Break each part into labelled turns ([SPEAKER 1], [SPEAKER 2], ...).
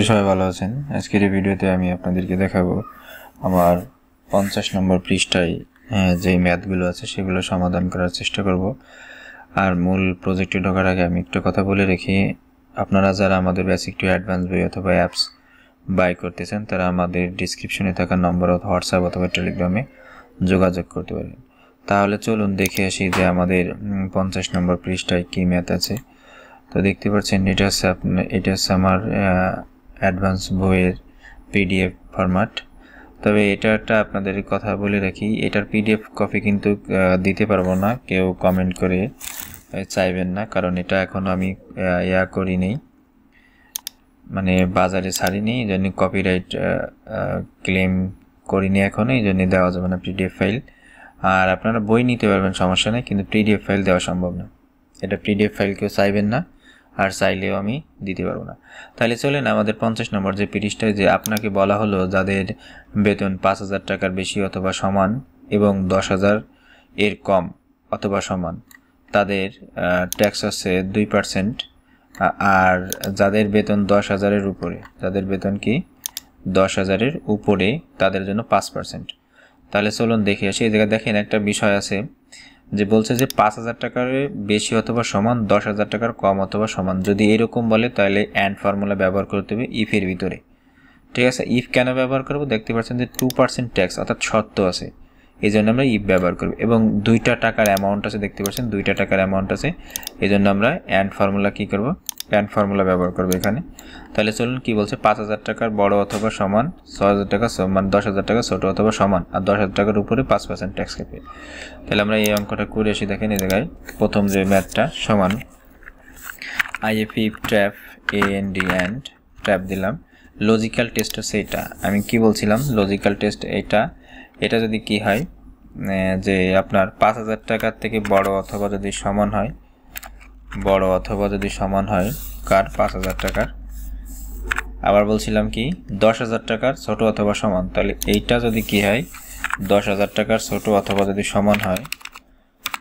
[SPEAKER 1] সবাই ভালো আছেন। আজকের এই ভিডিওতে আমি আপনাদেরকে দেখাবো আমার 50 নম্বর পৃষ্ঠায় যে ম্যাথগুলো আছে সেগুলো সমাধান করার চেষ্টা করব। আর মূল প্রজেক্টে ঢোকার আগে আমি একটা কথা বলে রাখি, আপনারা যারা আমাদের বেসিক টু অ্যাডভান্স বই অথবা অ্যাপস বাই করতেছেন তারা আমাদের ডিসক্রিপশনে থাকা নম্বর অথবা হোয়াটসঅ্যাপ অথবা টেলিগ্রামে যোগাযোগ করতে পারেন। তাহলে চলুন দেখে আসি যে আমাদের 50 নম্বর পৃষ্ঠায় কী ম্যাথ আছে। তো দেখতে পাচ্ছেন এটা হচ্ছে আমার অ্যাডভান্স বইয়ের পিডিএফ ফরম্যাট। তবে এটা একটা আপনাদের কথা বলে রাখি, এটার পিডিএফ কপি কিন্তু দিতে পারবো না, কেউ কমেন্ট করে চাইবেন না, কারণ এটা এখন আমি করি নেই, মানে বাজারে ছাড়িনি, এই জন্য কপিরাইট ক্লেম করিনি এখনো, এই জন্য দেওয়া যাবে না পিডিএফ ফাইল। আর আপনারা বই নিতে পারবেন, সমস্যা নেই, কিন্তু পিডিএফ ফাইল দেওয়া সম্ভব না। এটা পিডিএফ ফাইল কেউ চাইবেন না, আর চাইলেও আমি দিতে পারবো না। তাহলে চলেন আমাদের 50 নম্বর যে পৃষ্ঠায় যে আপনাকে বলা হলো যাদের বেতন 5,000 টাকার বেশি অথবা সমান এবং 10,000 এর কম অথবা সমান তাদের ট্যাক্স আছে 2%, আর যাদের বেতন 10,000-এর উপরে, যাদের বেতন কি 10,000-এর উপরে তাদের জন্য 5%। তাহলে চলুন দেখে আসি। এই জায়গায় দেখেন একটা বিষয় আছে যে বলছে যে 5,000 টাকার বেশি অথবা সমান 10,000 টাকার কম অথবা সমান। যদি এরকম বলে তাহলে অ্যান্ড ফর্মুলা ব্যবহার করতে হবে ইফের ভিতরে, ঠিক আছে। ইফ কেন ব্যবহার করব, দেখতে পাচ্ছেন যে 2% ট্যাক্স অর্থাৎ শর্ত আছে, এই জন্য আমরা ইফ ব্যবহার করব। এবং 2টা টাকার অ্যামাউন্ট আছে, দেখতে পাচ্ছেন 2টা টাকার অ্যামাউন্ট আছে, এই জন্য আমরা অ্যান্ড ফর্মুলা কী করব, অ্যান্ড ফর্মুলা ব্যবহার করব এখানে। তাহলে চলুন কি বলছে, 5,000 টাকার বড় অথবা সমান, 6,000 টাকা সমান, 10,000 টাকা ছোটো অথবা সমান, আর 10,000 টাকার উপরে 5% ট্যাক্স কাটবে। তাহলে আমরা এই অঙ্কটা করে আসি। দেখেন এই জায়গায় প্রথম যে ম্যাথটা সমান if trap AND and trap দিলাম। লজিক্যাল টেস্ট হচ্ছে এটা, আমি কি বলছিলাম, লজিক্যাল টেস্ট এটা যদি কি হয় যে আপনার 5,000 টাকার থেকে বড় অথবা যদি সমান হয়, বড় অথবা যদি সমান হয় কার 5,000 টাকার, আবার বলছিলাম কি 10,000 টাকার ছোট অথবা সমান, তাহলে এইটা যদি কি হয় 10,000 টাকার ছোট অথবা যদি সমান হয়,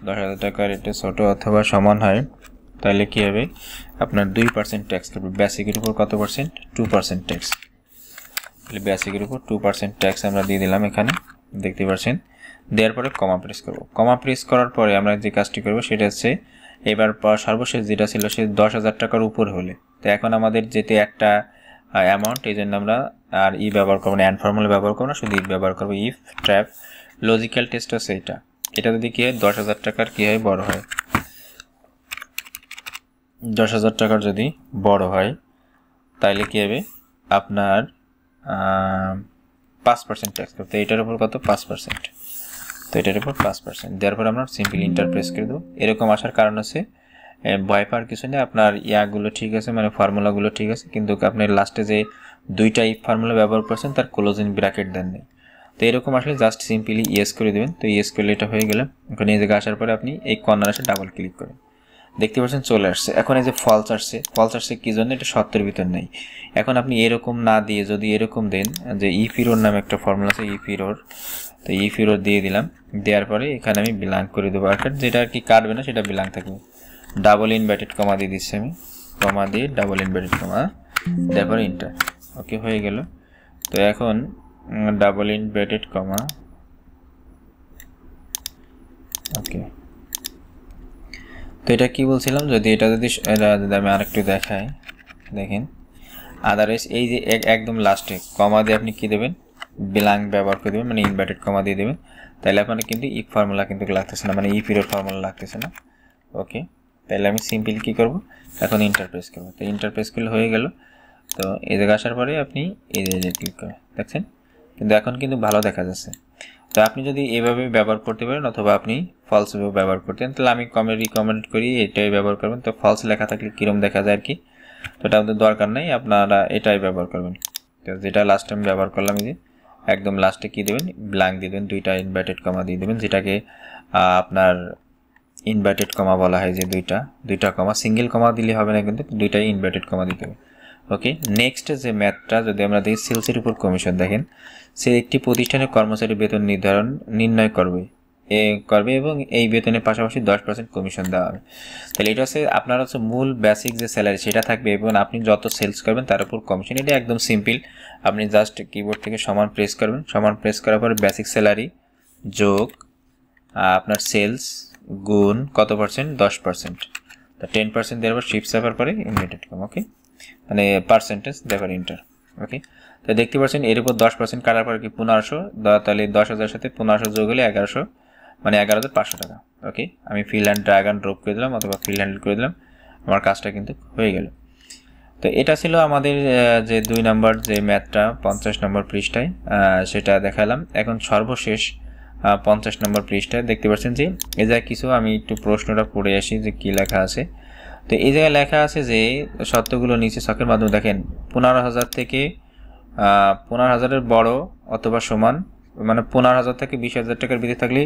[SPEAKER 1] 10,000 টাকার এটা ছোট অথবা সমান হয়, তাহলে কি হবে আপনার 2% ট্যাক্স করবে। বেসিকের উপর কত পার্সেন্ট, 2% ট্যাক্স। তাহলে বেসিকের উপর 2% ট্যাক্স আমরা দিয়ে দিলাম এখানে, দেখতে পাচ্ছেন। দেওয়ার পরে কমা প্রেস করব। কমা প্রেস করার পরে আমরা যে কাজটি করব সেটা হচ্ছে এবার সর্বশেষ যেটা ছিল সে 10,000 টাকার উপর হলে, তো এখন আমাদের যেতে একটা অ্যামাউন্ট, এই জন্য আমরা আর ই ব্যবহার করবো না, অ্যান্ড ফর্মুলা ব্যবহার করবো না, শুধু ইফ ব্যবহার করবো। ইফ ট্র্যাপ লজিক্যাল টেস্ট হচ্ছে এটা যদি কি হয় 10,000 টাকার কি হয়, বড় হয়, 10,000 টাকার যদি বড় হয় তাইলে কি হবে আপনার 5% ট্যাক্স করতে, এটার উপর কত 5%, তো এটার উপর 5%। দেওয়ার পর আমরা সিম্পল ইন্টার প্রেস করে দেবো। এরকম আসার কারণ হচ্ছে ভয় পাওয়ার কিছু নেই, আপনার ইয়াগুলো ঠিক আছে, মানে ফর্মুলাগুলো ঠিক আছে, কিন্তু আপনি লাস্টে যে 2টা ইফ ফর্মুলা ব্যবহার করছেন তার ক্লোজিং ব্র্যাকেট দেন নেই। তো এরকম আসলে জাস্ট সিম্পলি ইয়েস করে দেবেন। তো ইয়েস করলে এটা হয়ে গেলে ওখানে এই জায়গায় আসার পরে আপনি এই কর্নার আসে ডাবল ক্লিক করেন, দেখতে পাচ্ছেন চলে আসছে। এখন এই যে ফলস আসছে কি জন্য, এটা সত্যের ভিতর নেই। এখন আপনি এরকম না দিয়ে যদি এরকম দেন যে ইফ ইরোর নামে একটা ফর্মুলা আছে, ইফ ইরোর, তো ইফ ইরোর দিয়ে দিলাম। দেওয়ার পরে এখানে আমি ব্ল্যাঙ্ক করে দেবো, আর যেটা আর কি কাটবে না সেটা ব্ল্যাঙ্ক থাকবে। ডাবল ইনভার্টেড কমা দিয়ে দিচ্ছি আমি, কমা দিয়ে ডাবল ইনভার্টেড কমা, তারপরে ইন্টার। ওকে, হয়ে গেল। তো এখন ডাবল ইনভার্টেড কমা, ওকে। তো এটা কি বলছিলাম, যদি আমি আরেকটু দেখাই, দেখেন আদারওয়াইজ এই যে একদম লাস্টে কমা দিয়ে আপনি কি দেবেন, ব্ল্যাঙ্ক ব্যবহার করে দেবেন, মানে ইনভার্টেড কমা দিয়ে দেবেন। তাহলে আপনার কিন্তু ইফ ফর্মুলা কিন্তু লাগতেছে না, মানে ইফ ইরোর ফর্মুলা লাগতেছে না। ওকে, তাহলে আমি সিম্পল কি করব, এখন ইন্টার প্রেস করবো। তো ইন্টার প্রেস করলে হয়ে গেল। তো এই জায়গায় আসার পরে আপনি এই যে ক্লিক করে দেখছেন, কিন্তু এখন কিন্তু ভালো দেখা যাচ্ছে। তো আপনি যদি এভাবে ব্যবহার করতে পারেন অথবা আপনি ফলস ব্যবহার করতেন, তাহলে আমি রিকমেন্ড করি এটাই ব্যবহার করবেন। তো ফলস লেখা থাকলে কীরকম দেখা যায় আর কি, তো এটা আমাদের দরকার নেই, আপনারা এটাই ব্যবহার করবেন। তো যেটা লাস্ট টাইম ব্যবহার করলাম, এই যে একদম লাস্টে কী দেবেন, ব্ল্যাঙ্ক দিয়ে দেবেন, 2টা ইনভার্টেড কমা দিয়ে দেবেন, যেটাকে আপনার ইনভার্টেড কমা বলা হয়, যে 2টা কমা, সিঙ্গেল কমা দিলে হবে না, কিন্তু 2টাই ইনভার্টেড কমা দিতে হবে। ওকে, নেক্সট যে ম্যাথটা যদি আমরা দেখি, সেলসের উপর কমিশন। দেখেন সে একটি প্রতিষ্ঠানের কর্মচারী বেতন নির্ণয় করবে করবে এবং এই বেতনের পাশাপাশি 10% কমিশন দেওয়া হবে। তাহলে এটা হচ্ছে আপনার হচ্ছে মূল বেসিক যে স্যালারি সেটা থাকবে এবং আপনি যত সেলস করবেন তার উপর কমিশন। এটা একদম সিম্পল, আপনি জাস্ট কিবোর্ড থেকে সমান প্রেস করবেন, সমান প্রেস করার পরে বেসিক স্যালারি যোগ আপনার সেলস গুণ কত পার্সেন্ট, 10%। তো 10% দেওয়ার পর শিফট চাপার পরে ইনভার্টেড কম, ওকে, মানে পার্সেন্টেজ দেওয়ার ইন্টার, ওকে। তো দেখতে পাচ্ছেন এর উপর 10% কাটার পর কি 1500, তাহলে 10,000 সাথে 1500 যোগ হলে 1100, মানে 11,500 টাকা, ওকে। আমি fill and drag and drop করে দিলাম অথবা ফিল হ্যান্ডেল করে দিলাম, আমার কাজটা কিন্তু হয়ে গেল। তো এটা ছিল আমাদের যে 2 নম্বর যে ম্যাথটা 50 নম্বর পৃষ্ঠায় সেটা দেখালাম। এখন সর্বশেষ 50 নম্বর পৃষ্ঠায় দেখতে পাচ্ছেন যে এই জায়গায় কিছু আমি একটু প্রশ্নটা পড়ে আসি যে কি লেখা আছে। তো এই জায়গায় লেখা আছে যে শর্তগুলো নিচে ছকের মাধ্যমে দেখেন 15,000 থেকে 15,000-এর বড় অথবা সমান, মানে 15,000 থেকে 20,000 টাকার ভিতরে থাকলে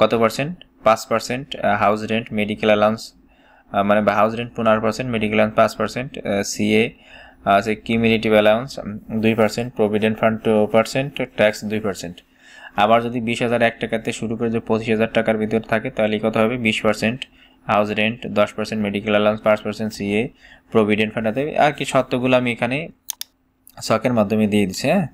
[SPEAKER 1] কত percent, 5%, house rent medical allowance মানে house rent 15%, medical allowance 5%, CA আছে cumulative allowance 2%, provident fund 2%, tax 2%। আবার যদি 20,001 টাকাতে শুরু করে যে 25,000 টাকার ভিতরে থাকে তাহলে কত হবে, 20%, house rent 10%, medical allowance 5%, CA, provident fund আছে। আর কি শর্তগুলো আমি এখানে ছকের মাধ্যমে দিয়ে দিচ্ছি। হ্যাঁ,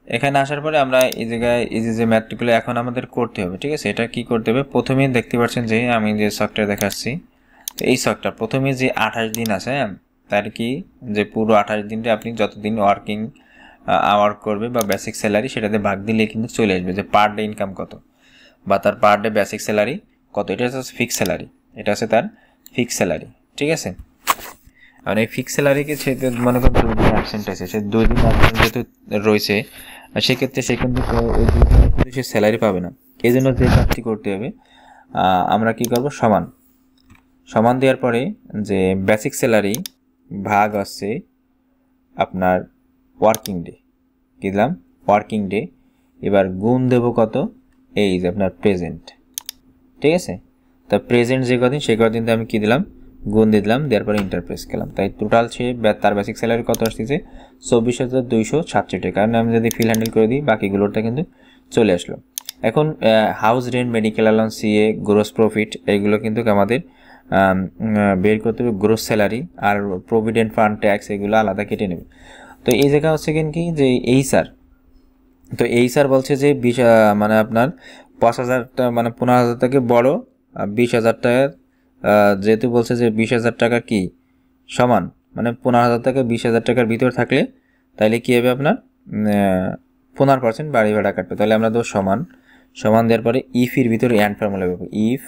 [SPEAKER 1] এখানে আসার পরে আমরা এই জায়গায় এই যে ম্যাথগুলো এখন আমাদের করতে হবে, ঠিক আছে। এটা কি করতে হবে, প্রথমেই দেখতে পাচ্ছেন যে আমি যে ছকটা দেখাচ্ছি, তো এই ছকটা প্রথমে যে 28 দিন আছে তার কি যে পুরো 28 দিনটা আপনি যতদিন ওয়ার্কিং আওয়ার করবে বা বেসিক স্যালারি সেটাতে ভাগ দিলে কিন্তু চলে আসবে যে পার ডে ইনকাম কত বা তার পার ডে বেসিক স্যালারি কত। এটা হচ্ছে ফিক্স স্যালারি, এটা হচ্ছে তার ফিক্স স্যালারি, ঠিক আছে। আর এই ফিক্স স্যালারিকে সে মনে করেন 2 দিন অ্যাবসেন্ট আছে, সে 2 দিন অ্যাবসেন্ট যেহেতু রয়েছে সেক্ষেত্রে সে কিন্তু ওই 2 দিনের কিন্তু সে স্যালারি পাবে না। এই জন্য যে কাজটি করতে হবে আমরা কি করব, সমান সমান দেওয়ার পরে যে বেসিক স্যালারি ভাগ আসছে আপনার ওয়ার্কিং ডে, কি দিলাম ওয়ার্কিং ডে, এবার গুণ দেব কত, এই যে আপনার প্রেজেন্ট, ঠিক আছে। তা প্রেজেন্ট যে কদিন সে কদিন আমি কি দিলাম, গুণ দিয়ে দিলাম, দেওয়ার পরে ইন্টার প্রেস করলাম। তাই টোটাল সে তার বেসিক স্যালারি কত আসতেছে, 24,266 টাকা। কারণ আমি যদি ফিল হ্যান্ডেল করে দিই বাকিগুলোটা কিন্তু চলে আসলো। এখন house rent, medical allowance, CA, gross profit এইগুলো কিন্তু আমাদের বের করতে হবে, গ্রোস স্যালারি আর প্রভিডেন্ট ফান্ড ট্যাক্স এগুলো আলাদা কেটে নেবে। তো এই জায়গা হচ্ছে কি যে এই স্যার, তো এই স্যার বলছে যে 20 মানে আপনার 5,000 মানে 15,000 থেকে বড় 20,000 টাকা, যেহেতু বলছে যে 20,000 টাকা কি সমান, মানে 15,000 থেকে 20,000 টাকার ভিতর থাকলে তাহলে কী হবে আপনার 15% বাড়ি ভাড়া কাটবে। তাহলে আমরা দেবো সমান, সমান দেওয়ার পরে ইফের ভিতরে অ্যান্ড ফর্মুলা পাবো, if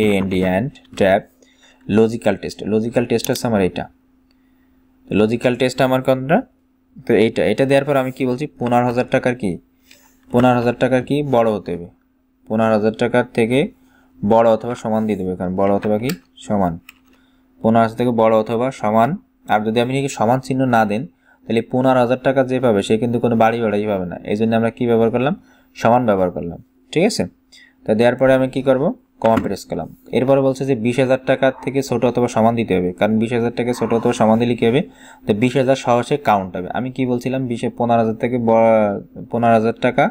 [SPEAKER 1] and and tab logical test. Logical test হচ্ছে আমার এইটা, লজিক্যাল টেস্ট আমার কোনটা, তো এটা দেওয়ার পর আমি কি বলছি 15,000 টাকার কি 15,000 টাকার কি বড় হতে হবে, 15,000 টাকার থেকে বড় অথবা সমান দিয়ে দেবে, কারণ বড় অথবা কি সমান, 15,000 থেকে বড় অথবা সমান। আর যদি আপনি কি সমান চিহ্ন না দেন তাহলে 15,000 টাকা যে পাবে সে কিন্তু কোনো বাড়ি ভাড়াই পাবে না। এই জন্য আমরা কী ব্যবহার করলাম, সমান ব্যবহার করলাম, ঠিক আছে। তো দেওয়ার পরে আমি কি করব, কমা প্রেস করলাম। এরপরে বলছে যে 20,000 টাকা থেকে ছোট অথবা সমান দিতে হবে, কারণ 20,000 টাকা ছোট অথবা সমান দিলে কী হবে, তো 20,000 সহজে কাউন্ট হবে। আমি কি বলছিলাম 15,000 থেকে 15,000 টাকা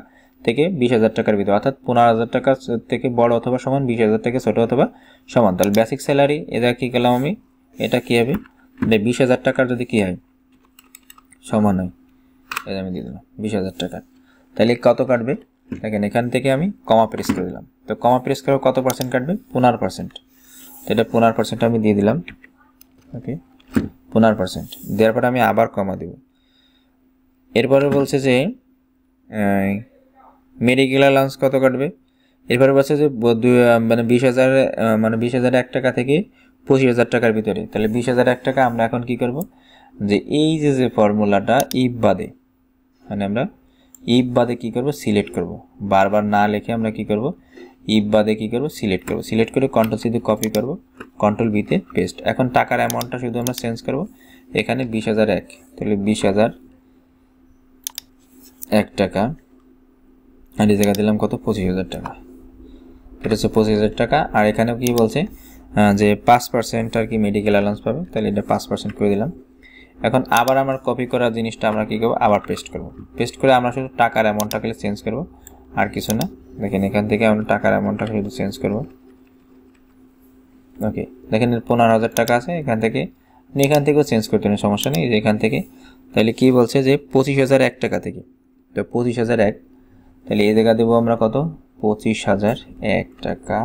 [SPEAKER 1] থেকে 20,000 টাকার ভিতরে, অর্থাৎ 15,000 টাকা থেকে বড় অথবা সমান, 20,000 থেকে ছোট অথবা সমান। তাহলে বেসিক স্যালারি এটা কী করলাম আমি, এটা কী হবে 20,000 টাকার যদি কী হয় সমান হয়, এটা আমি দিয়ে দিলাম 20,000 টাকা, তাহলে কত কাটবে দেখেন, এখান থেকে আমি কমা প্রেস করে দিলাম। তো কমা প্রেস করে কত পার্সেন্ট কাটবে, 15%। তো এটা 15% আমি দিয়ে দিলাম, ওকে 15%। দেওয়ার পরে আমি আবার কমা দেব। এরপরে বলছে যে মেডিকেল অ্যালাউন্স কত কাটবে, এরপরে বলছে যে মানে 20,000 মানে 20,001 টাকা থেকে 25,000 টাকার ভিতরে। তাহলে 20,001 টাকা আমরা এখন কি করব, যে এই যে ফর্মুলাটা ইফ বাদে, মানে আমরা ইফ বাদে কী করব, সিলেক্ট করব, বারবার না লিখে আমরা কি করব, ইফ বাদে কী করব, সিলেক্ট করব। সিলেক্ট করে কন্ট্রোল সি দিয়ে কপি করব, কন্ট্রোল বিতে পেস্ট। এখন টাকার অ্যামাউন্টটা শুধু আমরা চেঞ্জ করব, এখানে 20,001, তাহলে 20,001 টাকা, আর এই জায়গা দিলাম কত, 25,000 টাকা। এটা হচ্ছে 25,000 টাকা। আর এখানেও কি বলছে যে 5% আর কি মেডিকেল অ্যালাউন্স পাবে, তাহলে এটা 5% করে দিলাম। এখন আবার আমার কপি করা জিনিসটা আমরা কী করবো, আবার পেস্ট করব। পেস্ট করে আমরা শুধু টাকার অ্যামাউন্টটাকে চেঞ্জ করব, আর কিছু না। দেখেন এখান থেকে আমরা টাকার অ্যামাউন্টটা শুধু চেঞ্জ করব। ওকে, দেখেন 15,000 টাকা আছে, এখান থেকেও চেঞ্জ করতে হবে, সমস্যা নেই। যে এখান থেকে তাহলে কি বলছে যে 25,001 টাকা থেকে, তো 25,001, তাহলে এই জায়গা দেবো আমরা কত, 25,001 টাকা।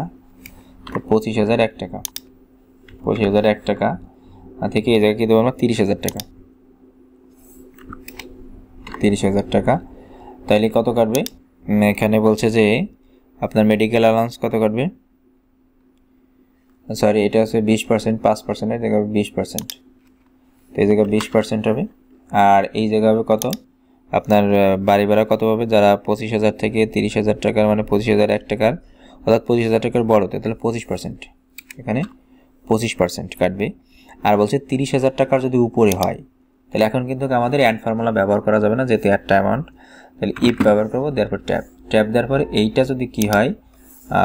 [SPEAKER 1] তো 25,001 টাকা, 25,001 টাকা থেকে এই জায়গায় কি দেবো আমরা 30,000 টাকা, 30,000 টাকা। তাহলে কত কাটবে, এখানে বলছে যে আপনার মেডিকেল অ্যালাউন্স কত কাটবে, সরি এটা হচ্ছে 20%, 5% এই জায়গায় 20%, তো এই জায়গায় 20% হবে। আর এই জায়গা হবে কত, আপনার বাড়ি ভাড়া কত হবে, যারা 25,000 থেকে 30,000 টাকার, মানে 25,001 টাকার, অর্থাৎ 25,000 টাকার বড়তে, তাহলে 25%, এখানে 25% কাটবে। আর বলছে 30,000 টাকার যদি উপরে হয়, তাহলে এখন কিন্তু আমাদের অ্যান্ড ফর্মুলা ব্যবহার করা যাবে না, যেহেতু একটা অ্যামাউন্ট, তাহলে ইফ ব্যবহার করবো, দেওয়ার ট্যাব দেওয়ার পরে এইটা যদি কি হয়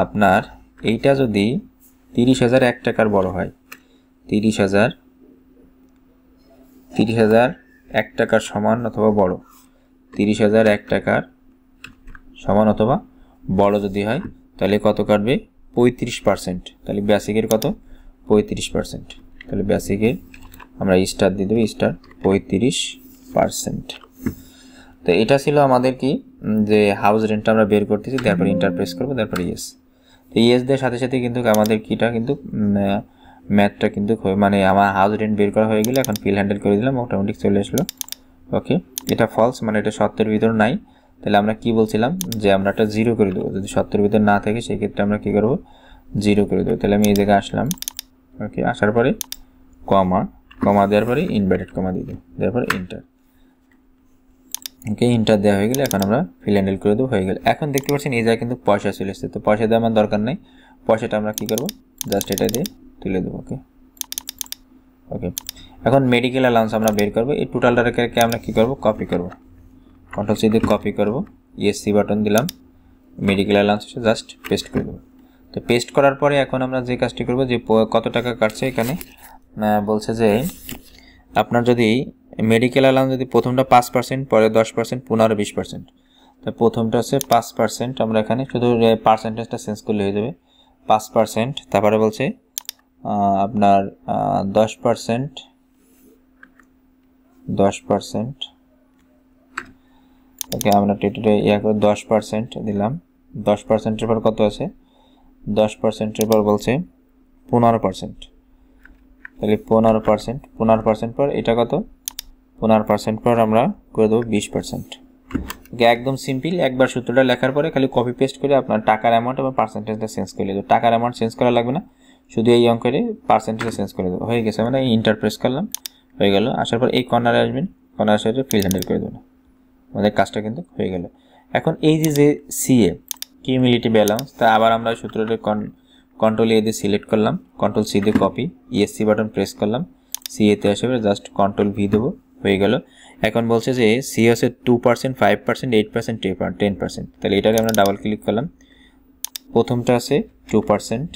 [SPEAKER 1] আপনার, এইটা যদি 30,001 টাকার বড় হয়, 30,001 টাকার সমান অথবা বড়, 30,001 টাকার সমান অথবা বড় যদি হয়, তাহলে কত কাটবে 35%। তাহলে বেসিকের কত 35%, তাহলে বেসিকের আমরা স্টার দিয়ে দেবো, স্টার 35%। তো এটা ছিল আমাদের কি, যে হাউস রেন্টটা আমরা বের করতেছি, তারপরে ইন্টারপ্রেস করবো, তারপরে ইয়েস। তো ইয়েস দেওয়ার সাথে সাথে কিন্তু আমাদের কিটা কিন্তু ম্যাথটা কিন্তু মানে আমার হাউস রেন্ট বের করা হয়ে গেলে, এখন ফিল হ্যান্ডেল করে দিলাম, অটোমেটিক চলে আসলো। ওকে, এটা ফলস, মানে এটা সত্যের ভিতর নাই। তাহলে আমরা কি বলছিলাম, যে আমরা একটা 0 করে দেবো, যদি সত্যের ভিতর না থাকে সেক্ষেত্রে আমরা কি করবো 0 করে দেবো। তাহলে আমি এই জায়গায় আসলাম, ওকে, আসার পরে কমা দেওয়ার পরে ইনভার্টেড কমা দিয়ে দেবো, দেওয়ার পরে ইন্টার। ওকে, ইন্টার দেওয়া হয়ে গেলে এখন আমরা ফিল হ্যান্ডেল করে দেবো, হয়ে গেলে। এখন দেখতে পাচ্ছেন এই জায়গায় কিন্তু পয়সা চলে এসেছে, তো পয়সা দেওয়া আমার দরকার নেই, পয়সাটা আমরা কি করবো জাস্ট এটা দিয়ে তুলে দেবো। ওকে, এখন মেডিকেল অ্যালাউন্স আমরা বের করবো, এই টোটালটাকে আমরা কি করবো কপি করবো, কন্ট্রোল সি দিয়ে কপি করবো, ইএসসি বাটন দিলাম, মেডিকেল অ্যালাউন্স জাস্ট পেস্ট করে দেবো। তো পেস্ট করার পরে এখন আমরা যে কাজটি করবো, যে কত টাকা কাটছে এখানে বলছে যে আপনার যদি মেডিকেল অ্যালাউন্স যদি প্রথমটা 5%, পরে 10%, 15-20%, তো প্রথমটা হচ্ছে 5%, আমরা এখানে শুধু পার্সেন্টেজটা চেঞ্জ করলে হয়ে যাবে 5%। তারপরে বলছে আপনার 10%, ওকে, আমরা টেটে 10% দিলাম, 10%-এর পর কত আছে, 10%-এর পর বলছে 15%, তাহলে 15% পর এটা কত, 15% পর আমরা করে দেবো 20%। ওকে, একদম সিম্পল, একবার সূত্রটা লেখার পরে খালি কপি পেস্ট করে আপনার টাকার অ্যামাউন্ট এবং পার্সেন্টেজটা চেঞ্জ করে দেবো। টাকার অ্যামাউন্ট চেঞ্জ করা লাগবে না, শুধু এই অঙ্কের পার্সেন্টেজ চেঞ্জ করে দেবো, হয়ে গেছে। মানে ইন্টার প্রেস করলাম, হয়ে গেল। আসার পর এই কর্নারে আসবেন, কর্নার সাইডে ফিল হ্যান্ডেল করে দেবেন, আমাদের কাজটা কিন্তু হয়ে গেল। এখন এই যে সিএ কিউমুলেটিভ অ্যালাউন্স, তা আবার আমরা সূত্রটা কন্ট্রোল এ দিয়ে সিলেক্ট করলাম, কন্ট্রোল সি দিয়ে কপি, ইএসসি বাটন প্রেস করলাম, সিএতে আসবে জাস্ট কন্ট্রোল ভি দেবো, হয়ে গেল। এখন বলছে যে সি হচ্ছে 2%, 5%, 8%, 10%, তাহলে এটাকে আমরা ডাবল ক্লিক করলাম। প্রথমটা আছে 2%,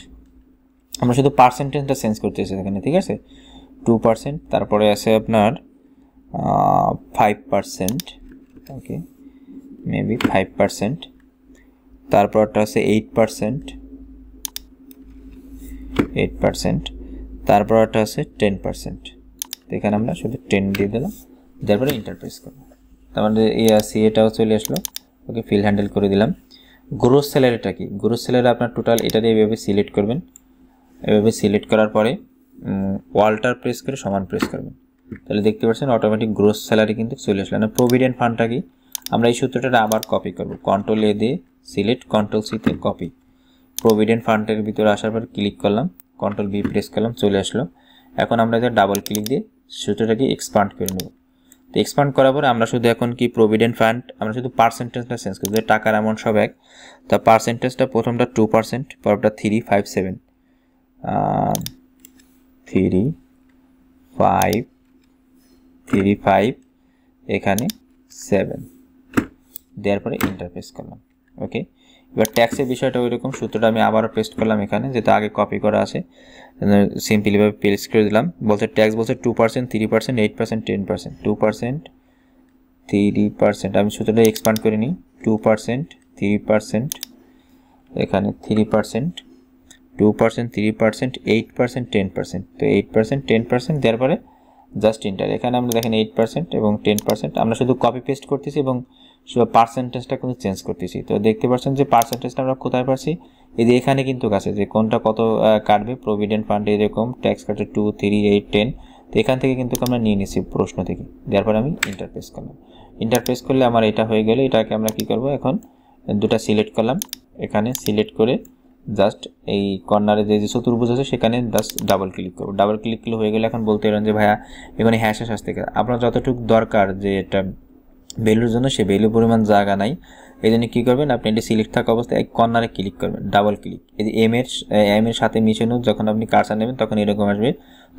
[SPEAKER 1] আমরা শুধু পার্সেন্টেজটা চেঞ্জ করতেছি এখানে, ঠিক আছে, 2%, তারপরে আছে আপনার 5%, ওকে, মেবি 5%, তারপরটা আছে 8%, তারপরটা আছে 10%, তো এখানে আমরা শুধু 10 দিয়ে দিলাম, তারপরে ইন্টারপ্রেস করবো, তার মানে সি এটাও চলে আসলো। ওকে, ফিল হ্যান্ডেল করে দিলাম। গ্রোস স্যালারিটা কি, গ্রোস স্যালারি আপনার টোটাল এটা দিয়ে এভাবে সিলেক্ট করবেন, এভাবে সিলেক্ট করার পরে ওয়ালটার প্রেস করে সমান প্রেস করবেন, তাহলে দেখতে পাচ্ছেন অটোমেটিক গ্রোস স্যালারি কিন্তু চলে আসলো। না প্রভিডেন্ট ফান্ডটা কি, আমরা এই সূত্রটা আবার কপি করব, কন্ট্রোল এ দিয়ে সিলেক্ট, কন্ট্রোল সিতে কপি, প্রভিডেন্ট ফান্ডের ভিতরে আসার পর ক্লিক করলাম, কন্ট্রোল বি প্রেস করলাম, চলে আসলো। এখন আমরা এটা ডাবল ক্লিক দিয়ে সূত্রটাকে এক্সপান্ড করে নেব। তো এক্সপান্ড করার পরে আমরা শুধু এখন কি প্রভিডেন্ট ফান্ড, আমরা শুধু পার্সেন্টেজটা চেঞ্জ করি, যে টাকার অ্যামাউন্ট সব এক, তা পার্সেন্টেজটা প্রথমটা 2%, পরটা 357, 3.5 এখানে 7 দেওয়ার পরে ইন্টারপ্রেস করলাম। ওকে, এবার ট্যাক্সের বিষয়টা ওই রকম, সূত্রটা আমি আবারও পেস্ট করলাম এখানে, যেটা আগে কপি করা আছে, সিম্পলিভাবে পেস্ট করে দিলাম। বলছে ট্যাক্স বলছে 2%, 3%, 8%, 10%, 2%, 3%, আমি সূত্রটা এক্সপান্ড করে নিই, 2%, 3%, এখানে 3%, 2%, 3%, 8%, 10%। তো 8%, 10% দেওয়ার পরে জাস্ট এন্টার। এখানে আমরা দেখেন 8% এবং 10%, আমরা শুধু কপি পেস্ট করতেছি এবং শুধু পার্সেন্টেজটা কিন্তু চেঞ্জ করতেছি। তো দেখতে পাচ্ছেন যে পার্সেন্টেজটা আমরা কোথায় পাচ্ছি, এই যে এখানে কিন্তু আছে যে কোনটা কত কাটবে। প্রভিডেন্ট ফান্ড এরকম ট্যাক্স কাটে 2, 3, 8, 10। তো এখান থেকে কিন্তু আমরা নিয়ে নিচ্ছি প্রশ্ন থেকে। দেওয়ার পরে আমি ইন্টারপ্রেস করলাম। ইন্টারপ্রেস করলে আমার এটা হয়ে গেলে এটাকে আমরা কি করব, এখন দুটা সিলেক্ট করলাম। এখানে সিলেক্ট করে জাস্ট এই কর্নারে যে চতুর্ভুজ আছে সেখানে জাস্ট ডাবল ক্লিক করব। ডাবল ক্লিক করলে হয়ে গেলে এখন বলতে পারেন যে ভাইয়া এখানে হ্যাশ আসতে গেলে আপনার যতটুকু দরকার যে এটা ভ্যালুর জন্য সে ভ্যালু পরিমাণ জায়গা নাই, এই জন্য কী করবেন, আপনি এটি সিলেক্ট থাকা অবস্থায় এক কর্নারে ক্লিক করবেন, ডাবল ক্লিক। এই যে এম এর সাথে মিশানো যখন আপনি কার্সার নেবেন তখন এরকম আসবে,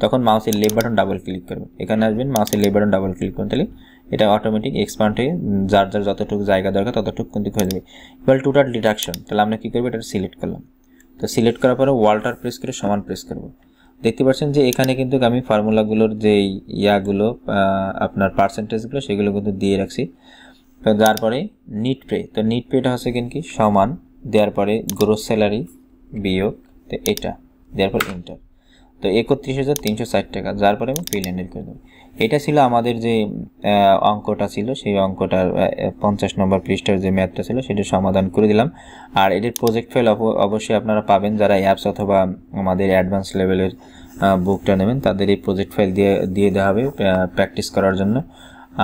[SPEAKER 1] তখন মাউসের লেফট বাটন ডাবল ক্লিক করবেন। এখানে আসবেন, মাউসের লেফট বাটন ডাবল ক্লিক করবেন, তাহলে এটা অটোমেটিক এক্সপান্ড হয়ে যার যার যতটুকু জায়গা দরকার ততটুকু কিন্তু হয়ে যাবে। এবার টোটাল ডিডাকশন, তাহলে আমরা কী করবো, এটা সিলেক্ট করলাম। তো সিলেক্ট করার পরে ওয়াল্টার প্রেস করে সমান প্রেস করব। দেখতে পাচ্ছেন যে এখানে কিন্তু আমি ফর্মুলাগুলোর যে ইয়াগুলো আপনার পার্সেন্টেজগুলো সেগুলো কিন্তু দিয়ে রাখছি। তো যার পরে নিট পে, তো নিট পেটা হচ্ছে কিন্তু কি সমান, দেওয়ার পরে গ্রোস স্যালারি বিয়োগ, তো এটা দেওয়ার পর এন্টার। তো 31,360 টাকা, যার পরে আমি পেল হ্যান্ডেল করে দেবো। এটা ছিল আমাদের যে অঙ্কটা ছিল, সেই অঙ্কটার 50 নম্বর পৃষ্ঠার যে ম্যাথটা ছিল সেটা সমাধান করে দিলাম। আর এটির প্রজেক্ট ফাইল অবশ্যই আপনারা পাবেন, যারা অ্যাপস অথবা আমাদের অ্যাডভান্স লেভেলের বুকটা নেবেন তাদের এই প্রজেক্ট ফাইল দিয়ে দেওয়া হবে প্র্যাকটিস করার জন্য।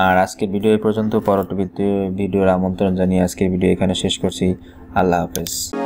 [SPEAKER 1] আর আজকের ভিডিও এই পর্যন্ত, পরবর্তী ভিডিওর আমন্ত্রণ জানিয়ে আজকের ভিডিও এখানে শেষ করছি। আল্লাহ হাফেজ।